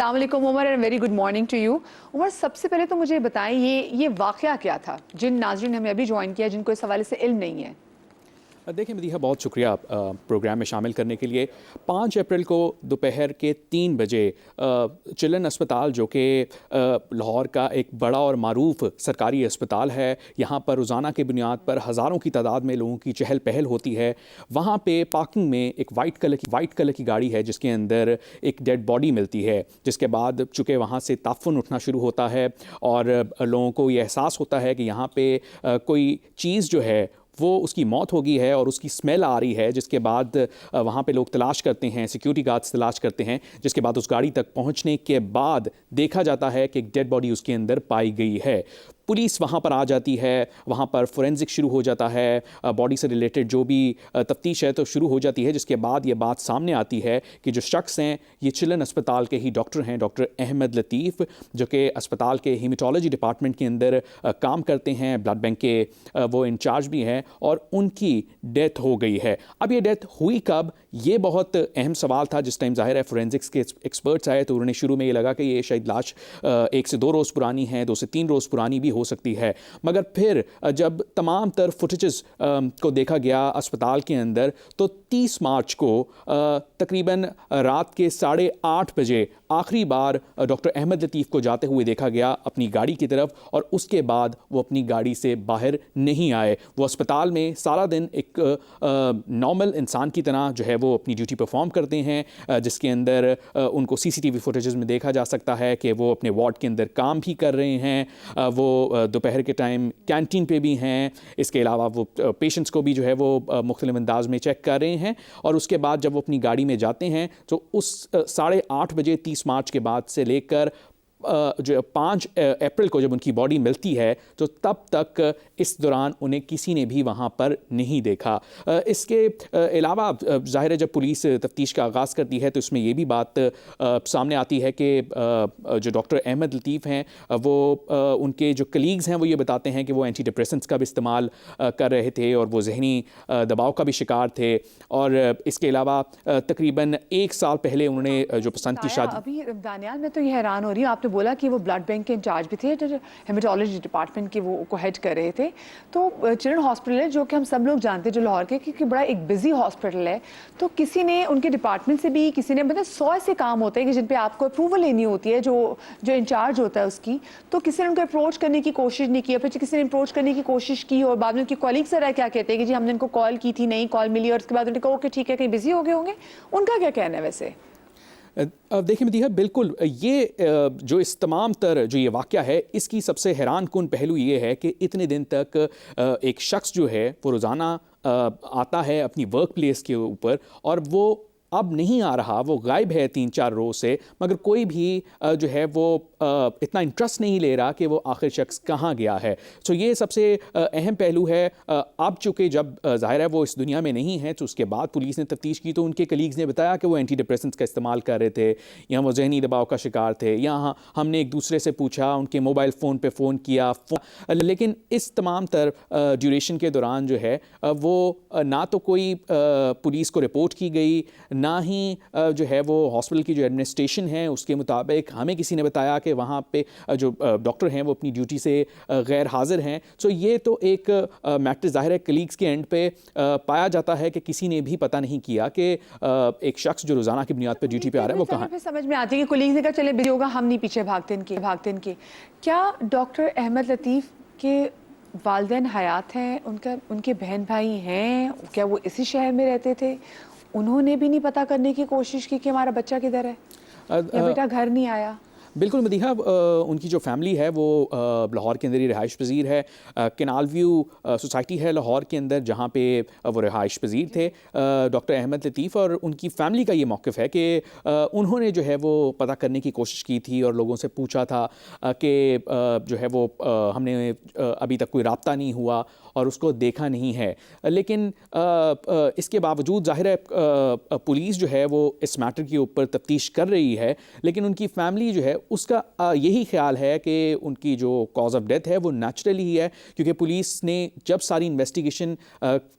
السلام علیکم Umar and very good morning to you. Umar, سب سے پہلے تو مجھے بتائیں یہ واقعہ کیا تھا جن ناظرین نے ہمیں ابھی جوائن کیا جن کو اس حوالے سے علم نہیں ہے. دیکھیں مدیحہ, بہت شکریہ پروگرام میں شامل کرنے کے لیے. 5 اپریل کو دوپہر کے 3 بجے چلن اسپتال, جو کہ لاہور کا ایک بڑا اور معروف سرکاری اسپتال ہے, یہاں پر روزانہ کی بنیاد پر ہزاروں کی تعداد میں لوگوں کی چہل پہل ہوتی ہے. وہاں پہ پارکنگ میں ایک وائٹ کلر کی گاڑی ہے جس کے اندر ایک ڈیڈ باڈی ملتی ہے, جس کے بعد چونکہ وہاں سے تعفن اٹھنا شروع ہوتا ہے اور لوگوں کو یہ احساس ہوتا ہے کہ یہاں پہ کوئی چیز جو ہے وہ اس کی موت ہو گئی ہے اور اس کی سمیل آ رہی ہے, جس کے بعد وہاں پہ لوگ تلاش کرتے ہیں, سیکیورٹی گارڈز تلاش کرتے ہیں, جس کے بعد اس گاڑی تک پہنچنے کے بعد دیکھا جاتا ہے کہ ایک ڈیڈ باڈی اس کے اندر پائی گئی ہے. پولیس وہاں پر آ جاتی ہے, وہاں پر فورینزک شروع ہو جاتا ہے, باڈی سے ریلیٹڈ جو بھی تفتیش ہے تو شروع ہو جاتی ہے, جس کے بعد یہ بات سامنے آتی ہے کہ جو شخص ہیں یہ چلن اسپتال کے ہی ڈاکٹر ہیں, ڈاکٹر احمد لطیف, جو کہ اسپتال کے ہیمیٹولوجی ڈپارٹمنٹ کے اندر کام کرتے ہیں, بلڈ بینک کے وہ انچارج بھی ہیں, اور ان کی ڈیتھ ہو گئی ہے. اب یہ ڈیتھ ہوئی کب, یہ بہت اہم سوال تھا. جس ٹائم ظاہر ہے فورینزکس کے ایکسپرٹس آئے تو انہوں نے شروع میں یہ لگا کہ یہ شاید لاش 1 سے 2 روز پرانی ہے, 2 سے 3 روز پرانی بھی ہو سکتی ہے. مگر پھر جب تمام تر فوٹیجز کو دیکھا گیا اسپتال کے اندر تو 30 مارچ کو تقریباً رات کے 8:30 بجے آخری بار ڈاکٹر احمد لطیف کو جاتے ہوئے دیکھا گیا اپنی گاڑی کی طرف, اور اس کے بعد وہ اپنی گاڑی سے باہر نہیں آئے. وہ اسپتال میں سارا دن ایک نارمل انسان کی طرح جو ہے وہ اپنی ڈیوٹی پرفارم کرتے ہیں, جس کے اندر ان کو CCTV فوٹیجز میں دیکھا جا سکتا ہے کہ وہ اپنے وارڈ کے اندر کام بھی کر رہے ہیں, وہ دوپہر کے ٹائم کینٹین پہ بھی ہیں, اس کے علاوہ وہ پیشنٹس کو بھی جو ہے وہ مختلف انداز میں چیک کر رہے ہیں. اور اس کے بعد جب وہ اپنی گاڑی میں جاتے ہیں تو اس 8:30 بجے 30 مارچ کے بعد سے لے کر جو 5 اپریل کو جب ان کی باڈی ملتی ہے تو تب تک اس دوران انہیں کسی نے بھی وہاں پر نہیں دیکھا. اس کے علاوہ ظاہر ہے جب پولیس تفتیش کا آغاز کرتی ہے تو اس میں یہ بھی بات سامنے آتی ہے کہ جو ڈاکٹر احمد لطیف ہیں وہ ان کے جو کلیگز ہیں وہ یہ بتاتے ہیں کہ وہ اینٹی ڈپریسنٹس کا بھی استعمال کر رہے تھے اور وہ ذہنی دباؤ کا بھی شکار تھے. اور اس کے علاوہ تقریباً 1 سال پہلے انہوں نے جو پسند کی شادی. ابھی دانیال میں تو یہ حیران ہو رہی ہوں, آپ نے بولا کہ وہ بلڈ بینک کے انچارج بھی تھے, ہیمیٹولوجی ڈپارٹمنٹ کے وہ کو ہیڈ کر رہے تھے. تو چلڈرن ہاسپٹل ہے جو کہ ہم سب لوگ جانتے ہیں جو لاہور کے, کیونکہ بڑا ایک بزی ہاسپٹل ہے, تو کسی نے ان کے ڈپارٹمنٹ سے بھی کسی نے مطلب 100 ایسے کام ہوتے ہیں کہ جن پہ آپ کو اپروول لینی ہوتی ہے جو انچارج ہوتا ہے اس کی, تو کسی نے ان کو اپروچ کرنے کی کوشش نہیں کی, پھر کسی نے اپروچ کرنے کی کوشش کی اور بعد میں ان کی کولیگ سر کیا کہتے ہیں کہ جی ہم نے ان کو کال کی تھی, نہیں کال ملی, اور اس کے بعد انہوں نے کہا اوکے ٹھیک ہے کہیں بزی ہو گئے ہوں گے. ان کا کیا کہنا ہے ویسے؟ دیکھیں مدیحہ, بالکل یہ جو اس تمام تر جو یہ واقعہ ہے اس کی سب سے حیران کن پہلو یہ ہے کہ اتنے دن تک ایک شخص جو ہے وہ روزانہ آتا ہے اپنی ورک پلیس کے اوپر اور وہ اب نہیں آ رہا, وہ غائب ہے 3-4 روز سے, مگر کوئی بھی جو ہے وہ اتنا انٹرسٹ نہیں لے رہا کہ وہ آخر شخص کہاں گیا ہے. سو یہ سب سے اہم پہلو ہے. اب چونکہ جب ظاہر ہے وہ اس دنیا میں نہیں ہے تو اس کے بعد پولیس نے تفتیش کی تو ان کے کلیگز نے بتایا کہ وہ اینٹی ڈپریسنٹس کا استعمال کر رہے تھے, یا وہ ذہنی دباؤ کا شکار تھے, یا ہم نے ایک دوسرے سے پوچھا, ان کے موبائل فون پہ فون کیا, لیکن اس تمام تر ڈیوریشن کے دوران جو ہے وہ نہ تو کوئی پولیس کو رپورٹ کی گئی, نہ ہی جو ہے وہ ہاسپٹل کی جو ایڈمنسٹریشن ہے اس کے مطابق ہمیں کسی نے بتایا کہ وہاں پہ جو ڈاکٹر ہیں وہ اپنی ڈیوٹی سے غیر حاضر ہیں. سو یہ تو ایک میٹر ظاہر ہے کلیگز کے اینڈ پہ پایا جاتا ہے کہ کسی نے بھی پتہ نہیں کیا کہ ایک شخص جو روزانہ کی بنیاد پہ ڈیوٹی پہ آ رہا ہے وہ کہاں. سمجھ میں آتی ہے کہ کلیگز نے کہا چلے بزی ہوگا, ہم نہیں پیچھے بھاگتے ان کے. کیا ڈاکٹر احمد لطیف کے والدین حیات ہیں, ان کے بہن بھائی ہیں, کیا وہ اسی شہر میں رہتے تھے؟ انہوں نے بھی نہیں پتہ کرنے کی کوشش کی کہ ہمارا بچہ کدھر ہے یا بیٹا گھر نہیں آیا؟ بالکل مدیحہ, ان کی جو فیملی ہے وہ لاہور کے اندر ہی رہائش پذیر ہے. کینال ویو سوسائٹی ہے لاہور کے اندر جہاں پہ وہ رہائش پذیر تھے ڈاکٹر احمد لطیف, اور ان کی فیملی کا یہ موقف ہے کہ انہوں نے جو ہے وہ پتہ کرنے کی کوشش کی تھی اور لوگوں سے پوچھا تھا کہ جو ہے وہ ہم نے ابھی تک کوئی رابطہ نہیں ہوا اور اس کو دیکھا نہیں ہے. لیکن اس کے باوجود ظاہر ہے پولیس جو ہے وہ اس میٹر کے اوپر تفتیش کر رہی ہے, لیکن ان کی فیملی جو ہے اس کا یہی خیال ہے کہ ان کی جو کاز آف ڈیتھ ہے وہ نیچرلی ہی ہے، کیونکہ پولیس نے جب ساری انویسٹیگیشن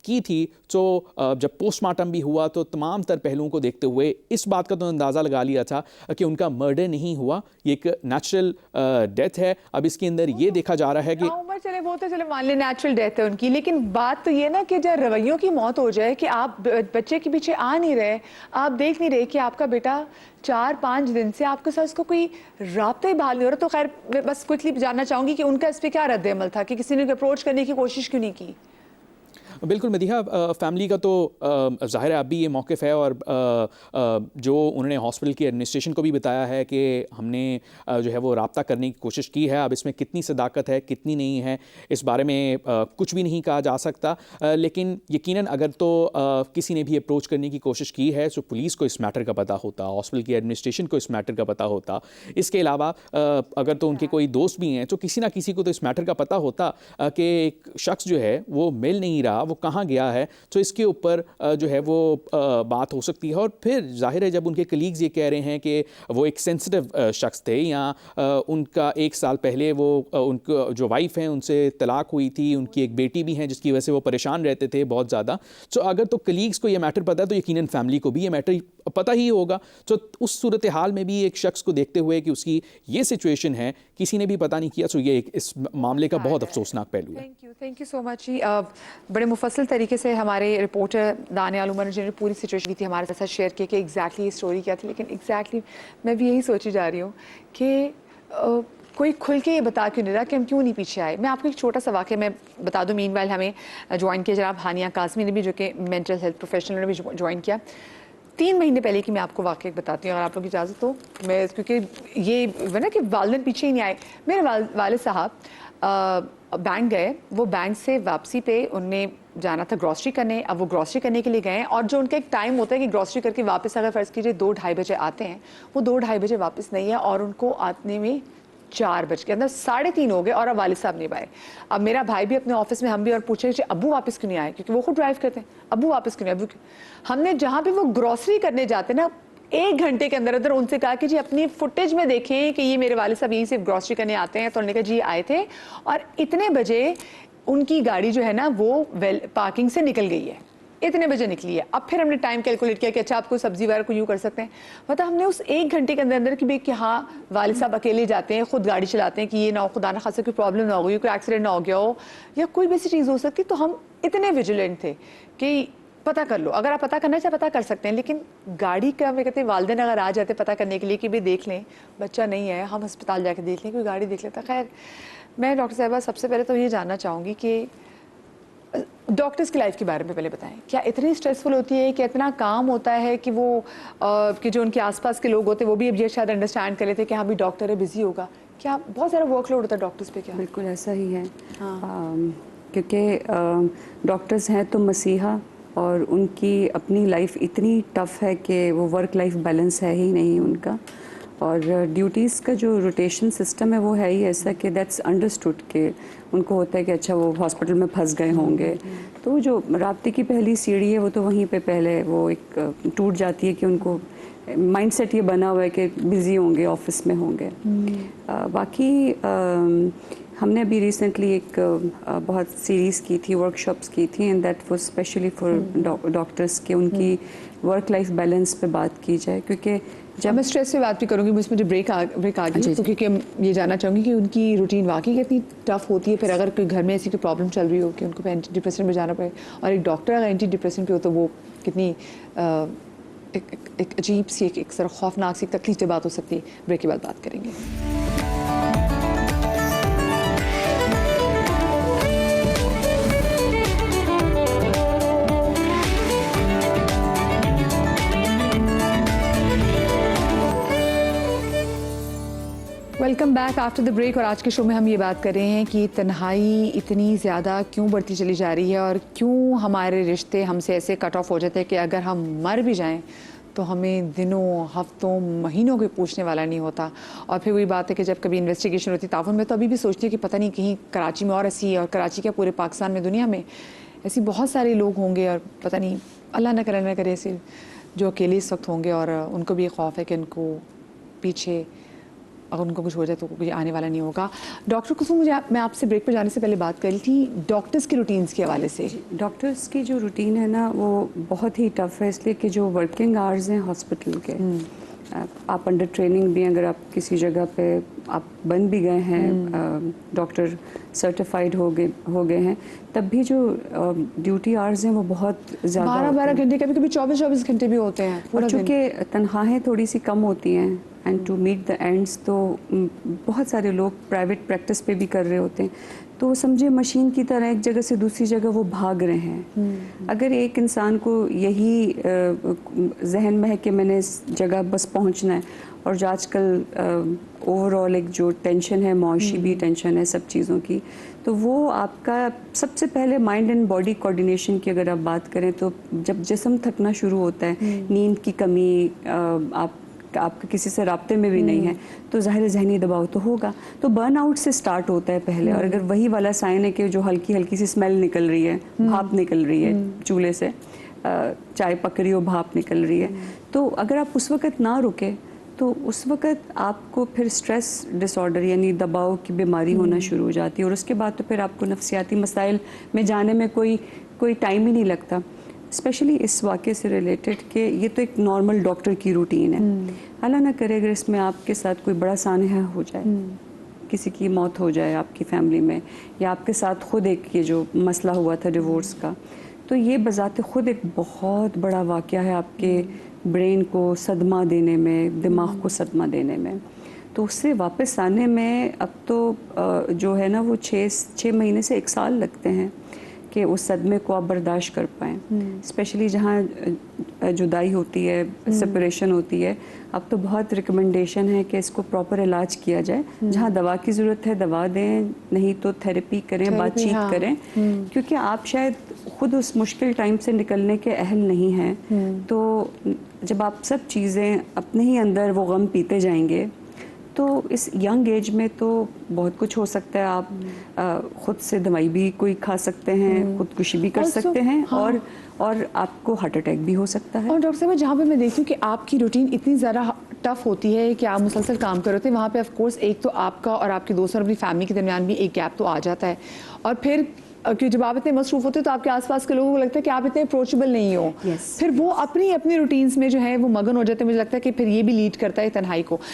کی تھی تو جب پوسٹ مارٹم بھی ہوا تو تمام تر پہلوؤں کو دیکھتے ہوئے اس بات کا تو اندازہ لگا لیا تھا کہ ان کا مرڈر نہیں ہوا، یہ ایک نیچرل ڈیتھ ہے. اب اس کے اندر یہ دیکھا جا رہا ہے کہ عمر چلے وہ تو چلے مان لیں نیچرل ڈیتھ ہے ان کی، لیکن بات تو یہ نا کہ جب رویوں کی موت ہو جائے کہ آپ بچے کے پیچھے آ نہیں رہے، آپ دیکھ نہیں رہے کہ آپ کا بیٹا 4-5 دن سے آپ کے ساتھ اس کو کوئی رابطہ ہی بحال نہیں ہو رہا. تو خیر میں بس کوئکلی جاننا چاہوں گی کہ ان کا اس پہ کیا رد عمل تھا کہ کسی نے اپروچ کرنے کی کوشش کیوں نہیں کی؟ بالکل مدیحہ، فیملی کا تو ظاہر ہے اب بھی یہ موقف ہے، اور جو انہوں نے ہاسپٹل کی ایڈمنسٹریشن کو بھی بتایا ہے کہ ہم نے جو ہے وہ رابطہ کرنے کی کوشش کی ہے. اب اس میں کتنی صداقت ہے کتنی نہیں ہے اس بارے میں کچھ بھی نہیں کہا جا سکتا، لیکن یقیناً اگر تو کسی نے بھی اپروچ کرنے کی کوشش کی ہے تو پولیس کو اس میٹر کا پتہ ہوتا، ہاسپٹل کی ایڈمنسٹریشن کو اس میٹر کا پتہ ہوتا. اس کے علاوہ اگر تو ان کے کوئی دوست بھی ہیں تو کسی نہ کسی کو تو اس میٹر کا پتہ ہوتا کہ ایک شخص جو ہے وہ مل نہیں رہا، وہ کہاں گیا ہے. تو اس کے اوپر جو ہے وہ بات ہو سکتی ہے. اور پھر ظاہر ہے جب ان کے کلیگز یہ کہہ رہے ہیں کہ وہ ایک سینسٹیو شخص تھے، یا ان کا 1 سال پہلے وہ ان کو جو وائف ہیں ان سے طلاق ہوئی تھی، ان کی ایک بیٹی بھی ہیں جس کی وجہ سے وہ پریشان رہتے تھے بہت زیادہ. تو اگر تو کلیگز کو یہ میٹر پتہ ہے تو یقیناً فیملی کو بھی یہ میٹر پتہ ہی ہوگا. تو اس صورتحال میں بھی ایک شخص کو دیکھتے ہوئے کہ اس کی یہ سچویشن ہے کسی نے بھی پتہ نہیں کیا، تو یہ اس معاملے کا بہت افسوسناک پہلو ہے. تھینک یو سو مچ. بڑے مفصل طریقے سے ہمارے رپورٹر دانیال عمر نے پوری سچویشن تھی ہمارے ساتھ شیئر کی کہ ایگزیکٹلی یہ اسٹوری کیا تھی. لیکن ایگزیکٹلی میں بھی یہی سوچی جا رہی ہوں کہ کوئی کھل کے یہ بتا کیوں نہیں رہا کہ ہم کیوں نہیں پیچھے آئے. میں آپ کو ایک چھوٹا سا واقعہ میں بتا دوں. مین وائل ہمیں جوائن کیا جناب ہانیہ کاظمی نے بھی، جو کہ مینٹل ہیلتھ پروفیشنل نے بھی جوائن کیا 3 مہینے پہلے کی. میں آپ کو واقعہ بتاتی ہوں اگر آپ لوگوں کی اجازت ہو. میں کیونکہ یہ نا کہ والدین پیچھے ہی نہیں آئے. میرے والد صاحب بینک گئے، وہ بینک سے واپسی پہ ان نے جانا تھا گروسری کرنے. اب وہ گروسری کرنے کے لیے گئے اور جو ان کا ایک ٹائم ہوتا ہے کہ گروسری کر کے واپس اگر فرض کیجیے 2-2:30 بجے آتے ہیں، وہ 2-2:30 بجے واپس نہیں ہے اور ان کو آنے میں 4 بج کے اندر 3:30 ہو گئے اور اب والد صاحب نہیں آئے. اب میرا بھائی بھی اپنے آفس میں، ہم بھی، اور پوچھے کہ ابو واپس کیوں نہیں آئے، کیونکہ وہ خود ڈرائیو کرتے ہیں. ابو واپس کیوں نہیں آئے؟ ہم نے جہاں پہ وہ گروسری کرنے جاتے نا 1 گھنٹے کے اندر اندر ان سے کہا کہ جی اپنی فوٹیج میں دیکھیں کہ یہ میرے والد صاحب یہیں سے گروسری کرنے آتے ہیں. تو انہوں نے کہا جی آئے تھے اور اتنے بجے ان کی گاڑی جو ہے نا وہ پارکنگ سے نکل گئی ہے، اتنے بجے نکلی ہے. اب پھر ہم نے ٹائم کیلکولیٹ کیا کہ اچھا آپ کو سبزی وغیرہ کو یوں کر سکتے ہیں. مطلب ہم نے اس 1 گھنٹے کے اندر اندر کہ ہاں والد صاحب اکیلے جاتے ہیں، خود گاڑی چلاتے ہیں، کہ یہ نہ ہو خدا نہ خاصا کوئی پرابلم نہ ہو گئی، کوئی ایکسیڈنٹ نہ ہو گیا ہو یا کوئی بھی ایسی چیز ہو سکتی. تو ہم اتنے ویجیلنٹ تھے کہ پتہ کر لو، اگر آپ پتہ کرنا چاہیں پتہ کر سکتے ہیں. لیکن گاڑی کا میں کہتے ہیں والدین اگر آ جاتے پتہ کرنے کے لیے کہ بھی دیکھ لیں بچہ نہیں ہے، ہم ہسپتال جا کے دیکھ لیں، کوئی گاڑی دیکھ لیتا. خیر میں ڈاکٹر صاحبہ سب سے پہلے تو یہ جاننا چاہوں گی کہ ڈاکٹرز کی لائف کے بارے میں پہلے بتائیں. کیا اتنی اسٹریسفل ہوتی ہے کہ اتنا کام ہوتا ہے کہ وہ کہ جو ان کے آس پاس کے لوگ ہوتے ہیں وہ بھی اب یہ شاید انڈرسٹینڈ کر لیتے کہ ہاں بھی ڈاکٹر ہے بزی ہوگا. کیا بہت سارا ورک لوڈ ہوتا ہے ڈاکٹرز پہ؟ کیا بالکل ایسا ہی ہے. کیونکہ ڈاکٹرز ہیں تو مسیحا، اور ان کی اپنی لائف اتنی ٹف ہے کہ وہ ورک لائف بیلنس ہے ہی نہیں ان کا. اور ڈیوٹیز کا جو روٹیشن سسٹم ہے وہ ہے ہی ایسا کہ دیٹس انڈرسٹوڈ کہ ان کو ہوتا ہے کہ اچھا وہ ہاسپٹل میں پھنس گئے ہوں گے. تو جو رابطے کی پہلی سیڑھی ہے وہ تو وہیں پہ پہلے وہ ایک ٹوٹ جاتی ہے کہ ان کو مائنڈ سیٹ یہ بنا ہوا ہے کہ بزی ہوں گے، آفس میں ہوں گے. باقی ہم نے ابھی ریسنٹلی ایک بہت سیریز کی تھی، ورک شاپس کی تھی، and that was especially for doctors کہ ان کی ورک لائف بیلنس پہ بات کی جائے. کیونکہ جب میں اسٹریس پہ بات بھی کروں گی، مجھ میں بریک آ گئی تو کیونکہ یہ جاننا چاہوں گی کہ ان کی روٹین واقعی کتنی ٹف ہوتی ہے. پھر اگر کوئی گھر میں ایسی کوئی پرابلم چل رہی ہو کہ ان کو اینٹی ڈپریسنٹ پہ جانا پڑے، اور ایک ڈاکٹر اگر اینٹی ڈپریسنٹ پہ ہو تو وہ کتنی ایک عجیب سی ایک ذرا خوفناک سی تکلیف کی بات ہو سکتی ہے. بریک کے بعد بات کریں گے. Welcome back after the break. اور آج کے شو میں ہم یہ بات کر رہے ہیں کہ تنہائی اتنی زیادہ کیوں بڑھتی چلی جا رہی ہے اور کیوں ہمارے رشتے ہم سے ایسے کٹ آف ہو جاتے ہیں کہ اگر ہم مر بھی جائیں تو ہمیں دنوں، ہفتوں، مہینوں کوئی پوچھنے والا نہیں ہوتا. اور پھر وہی بات ہے کہ جب کبھی انویسٹیگیشن ہوتی تعاون میں تو ابھی بھی سوچتی ہے کہ پتہ نہیں کہیں کراچی میں اور ایسی ہے، اور کراچی کیا پورے پاکستان میں، دنیا میں ایسی بہت سارے لوگ ہوں گے اور پتہ نہیں اللہ نہ کرے ایسے جو اکیلے اس وقت ہوں گے اور ان کو بھی یہ خوف ہے کہ ان کو پیچھے اگر ان کو کچھ ہو جائے تو کوئی آنے والا نہیں ہوگا. ڈاکٹر کلثوم, میں آپ سے بریک پر جانے سے پہلے بات کر رہی تھی ڈاکٹرز کی روٹینز کے حوالے سے. ڈاکٹرس کی جو روٹین ہے نا وہ بہت ہی ٹف ہے, اس لیے کہ جو ورکنگ آورز ہیں ہاسپٹل کے, آپ انڈر ٹریننگ بھی, اگر آپ کسی جگہ پہ آپ بن بھی گئے ہیں, ڈاکٹر سرٹیفائڈ ہو گئے ہیں, تب بھی جو ڈیوٹی آورز ہیں وہ بہت زیادہ 12 گھنٹے, کبھی کبھی 24 گھنٹے بھی ہوتے ہیں. اور چونکہ تنخواہیں تھوڑی سی کم ہوتی ہیں, and to meet the ends, تو بہت سارے لوگ پرائیویٹ پریکٹس پہ بھی کر رہے ہوتے ہیں, تو سمجھے مشین کی طرح ایک جگہ سے دوسری جگہ وہ بھاگ رہے ہیں. اگر ایک انسان کو یہی ذہن میں ہے کہ میں نے اس جگہ بس پہنچنا ہے, اور جو آج کل اوور آل ایک جو ٹینشن ہے, معاشی بھی ٹینشن ہے سب چیزوں کی, تو وہ آپ کا سب سے پہلے مائنڈ اینڈ باڈی کوآرڈینیشن کی اگر آپ بات کریں تو جب جسم تھکنا شروع ہوتا ہے, نیند کی کمی, آپ کا کسی سے رابطے میں بھی نہیں ہے, تو ظاہر ذہنی دباؤ تو ہوگا. تو برن آؤٹ سے سٹارٹ ہوتا ہے پہلے, اور اگر وہی والا سائن ہے کہ جو ہلکی ہلکی سی اسمیل نکل رہی ہے, بھاپ نکل رہی ہے چولہے سے, چائے پک رہی ہو, بھاپ نکل رہی ہے, تو اگر آپ اس وقت نہ رکے تو اس وقت آپ کو پھر سٹریس ڈس آرڈر یعنی دباؤ کی بیماری ہونا شروع ہو جاتی ہے, اور اس کے بعد تو پھر آپ کو نفسیاتی مسائل میں جانے میں کوئی ٹائم ہی نہیں لگتا. اسپیشلی اس واقعے سے ریلیٹڈ کہ یہ تو ایک نارمل ڈاکٹر کی روٹین ہے, اللہ نہ کرے اگر اس میں آپ کے ساتھ کوئی بڑا سانحہ ہو جائے, کسی کی موت ہو جائے آپ کی فیملی میں, یا آپ کے ساتھ خود ایک یہ جو مسئلہ ہوا تھا ڈیورس کا, تو یہ بذات خود ایک بہت بڑا واقعہ ہے آپ کے برین کو صدمہ دینے میں, دماغ کو صدمہ دینے میں. تو اس سے واپس آنے میں اب تو جو ہے نا وہ 6 مہینے سے 1 سال لگتے ہیں کہ اس صدمے کو آپ برداشت کر پائیں. اسپیشلی جہاں جدائی ہوتی ہے, سپریشن ہوتی ہے, اب تو بہت ریکمنڈیشن ہے کہ اس کو پراپر علاج کیا جائے. جہاں دوا کی ضرورت ہے دوا دیں, نہیں تو تھیراپی کریں, بات چیت کریں, کیونکہ آپ شاید خود اس مشکل ٹائم سے نکلنے کے اہل نہیں ہیں. تو جب آپ سب چیزیں اپنے ہی اندر وہ غم پیتے جائیں گے, تو اس ینگ ایج میں تو بہت کچھ ہو سکتا ہے. آپ خود سے دوائی بھی کوئی کھا سکتے ہیں, خودکشی بھی کر سکتے ہیں, اور آپ کو ہارٹ اٹیک بھی ہو سکتا ہے. اور ڈاکٹر صاحب جہاں پہ میں دیکھتی ہوں کہ آپ کی روٹین اتنی زیادہ ٹف ہوتی ہے کہ آپ مسلسل کام کر رہے ہوتے ہیں, وہاں پہ آف کورس ایک تو آپ کا اور آپ کے دوستوں اور اپنی فیملی کے درمیان بھی ایک گیپ تو آ جاتا ہے, اور پھر کہ جب آپ اتنے مصروف ہوتے ہیں تو آپ کے آس پاس کے لوگوں کو لگتا ہے کہ آپ اتنے اپروچیبل نہیں ہو, پھر وہ اپنی روٹینز میں جو ہے وہ مگن ہو جاتے ہیں. مجھے لگتا ہے کہ پھر یہ بھی لیڈ کرتا ہے تنہائی کو.